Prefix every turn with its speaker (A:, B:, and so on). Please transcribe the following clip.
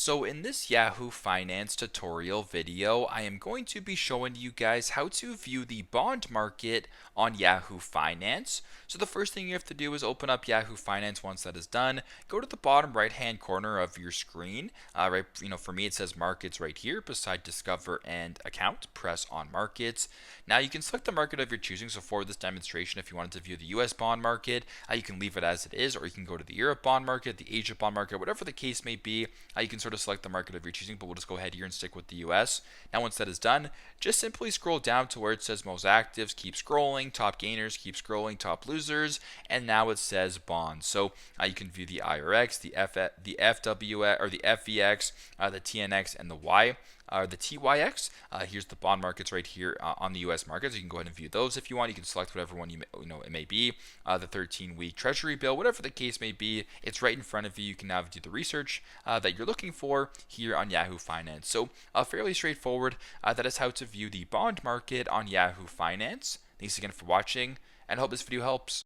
A: So in this Yahoo Finance tutorial video, I am going to be showing you guys how to view the bond market on Yahoo Finance. So the first thing you have to do is open up Yahoo Finance. Once that is done, go to the bottom right hand corner of your screen. For me it says markets right here beside discover and account. Press on markets. Now you can select the market of your choosing. So for this demonstration, if you wanted to view the US bond market, you can leave it as it is, or you can go to the Europe bond market, the Asia bond market, whatever the case may be. You can sort of select the market of your choosing, but we'll just go ahead here and stick with the US. Now once that is done, just simply scroll down to where it says most actives, keep scrolling, top gainers, keep scrolling, top losers, and now it says bonds. So you can view the IRX, the FWX, or the FVX, the TNX, and the TYX. Here's the bond markets right here on the U.S. markets. You can go ahead and view those if you want. You can select whatever one it may be. The 13-week Treasury bill, whatever the case may be, it's right in front of you. You can now do the research that you're looking for here on Yahoo Finance. So fairly straightforward. That is how to view the bond market on Yahoo Finance. Thanks again for watching, and I hope this video helps.